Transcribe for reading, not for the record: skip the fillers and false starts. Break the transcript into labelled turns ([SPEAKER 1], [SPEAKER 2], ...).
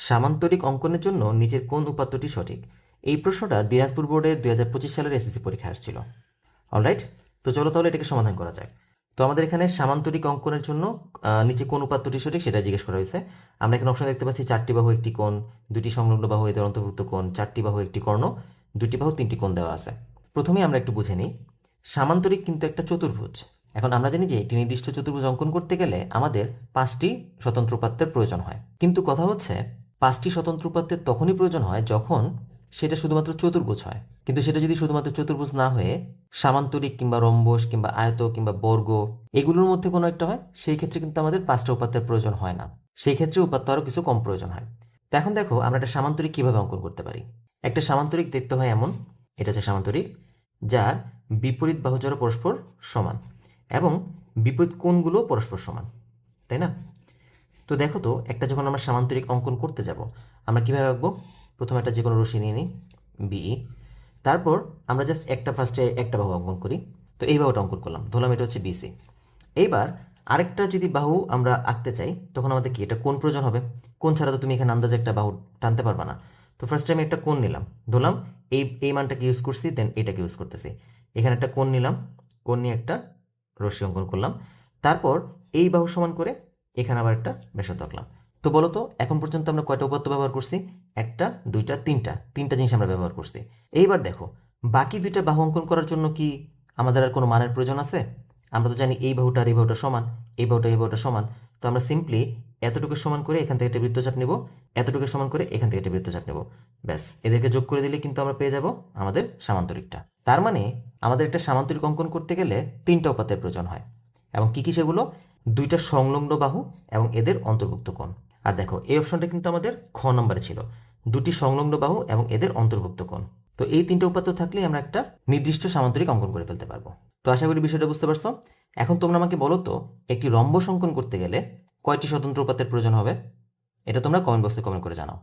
[SPEAKER 1] সামান্তরিক অঙ্কনের জন্য নিচের কোন উপাত্তটি সঠিক? এই প্রশ্নটা দিনাজপুর বোর্ডের 2025 সালের এসএসসি পরীক্ষা আসছিল। অলরাইট, তো চলো তাহলে এটাকে সমাধান করা যায়। তো আমাদের এখানে সামান্তরিক অঙ্কনের জন্য নিচে কোন উপাত্তটি সঠিক সেটা জিজ্ঞেস করা হয়েছে। আমরা এখানে অপশন দেখতে পাচ্ছি 4টি বাহু একটি কোণ, 2টি সংলগ্ন বাহু এদের অন্তর্ভুক্ত কোণ, 4টি বাহু একটি কর্ণ, 2টি বাহু 3টি কোণ দেওয়া আছে। প্রথমেই আমরা একটু বুঝে নিই, সামান্তরিক কিন্তু একটা চতুর্ভুজ। এখন আমরা জানি যে একটি নির্দিষ্ট চতুর্ভুজ অঙ্কন করতে গেলে আমাদের 5টি স্বতন্ত্র উপাত্তের প্রয়োজন হয়। কিন্তু কথা হচ্ছে 5টি স্বতন্ত্র উপাত্তের তখনই প্রয়োজন হয় যখন সেটা শুধুমাত্র চতুর্ভুজ হয়। কিন্তু সেটা যদি শুধুমাত্র চতুর্ভুজ না হয়ে সামান্তরিক কিংবা রম্বস কিংবা আয়ত কিংবা বর্গ এগুলোর মধ্যে কোনো একটা হয়, সেই ক্ষেত্রে কিন্তু আমাদের 5টা উপাত্তের প্রয়োজন হয় না। সেই ক্ষেত্রে উপাত্ত আরও কিছু কম প্রয়োজন হয়। তো এখন দেখো আমরা একটা সামান্তরিক কিভাবে অঙ্কন করতে পারি। একটা সামান্তরিক দেখতে হয় এমন, এটা হচ্ছে সামান্তরিক যার বিপরীত বাহু জোড়া পরস্পর সমান এবং বিপরীত কোণগুলো পরস্পর সমান, তাই না? তো দেখো তো, একটা যখন আমরা সামান্তরিক অঙ্কন করতে যাব আমরা কীভাবে আঁকবো? প্রথমে একটা যে কোনো রশ্মি নিয়ে নিই, বিই। তারপর আমরা জাস্ট ফার্স্টে একটা বাহু অঙ্কন করি। তো এই বাহুটা অঙ্কন করলাম, ধরলাম এটা হচ্ছে বিসি। এইবার আরেকটা যদি বাহু আমরা আঁকতে চাই তখন আমাদের কি এটা কোণ প্রয়োজন হবে। কোণ ছাড়া তো তুমি এখানে আন্দাজে একটা বাহু টানতে পারবা না। তো ফার্স্টে আমি একটা কোণ নিলাম, ধরলাম এই মানটাকে ইউজ করছি, দেন এটাকে ইউজ করতেছি। এখানে একটা কোণ নিলাম, কোণ নিয়ে একটা রশ্মি অঙ্কন করলাম। তারপর এই বাহু সমান করে এখানে আবার একটা ব্যাসার্ধ আঁকলাম। তো বলো তো এখন পর্যন্ত আমরা কয়টা উপাত্ত ব্যবহার করছি? একটা, দুইটা, তিনটা জিনিস আমরা ব্যবহার করছি। এইবার দেখো, বাকি দুইটা বাহু অঙ্কন করার জন্য কি আমাদের আর কোনো মানের প্রয়োজন আছে? আমরা তো জানি এই বাহুটা আর এই বাহুটা সমান, এই বাহুটা সমান। তো আমরা সিম্পলি এতটুকু সমান করে এখান থেকে একটা বৃত্তচাপ নেব, এতটুকু সমান করে এখান থেকে একটা বৃত্তচাপ নেব। ব্যাস, এদেরকে যোগ করে দিলে কিন্তু আমরা পেয়ে যাব আমাদের সামান্তরিকটা। তার মানে আমাদের একটা সামান্তরিক অঙ্কন করতে গেলে 3টা উপাত্তের প্রয়োজন হয়। এবং কি সেগুলো? 2টা সংলগ্ন বাহু এবং এদের অন্তর্ভুক্ত কোণ। আর দেখো এই অপশনটা কিন্তু আমাদের খ নম্বরে ছিল, 2টি সংলগ্ন বাহু এবং এদের অন্তর্ভুক্ত কোণ। তো এই 3টে উপাত্ত থাকলে আমরা একটা নির্দিষ্ট সামান্তরিক অঙ্কন করে ফেলতে পারবো। তো আশা করি বিষয়টা বুঝতে পারছো। এখন তোমরা আমাকে বলো তো, একটি রম্বস অঙ্কন করতে গেলে কয়টি স্বতন্ত্র উপাত্তের প্রয়োজন হবে? এটা তোমরা কমেন্ট বক্সে কমেন্ট করে জানাও।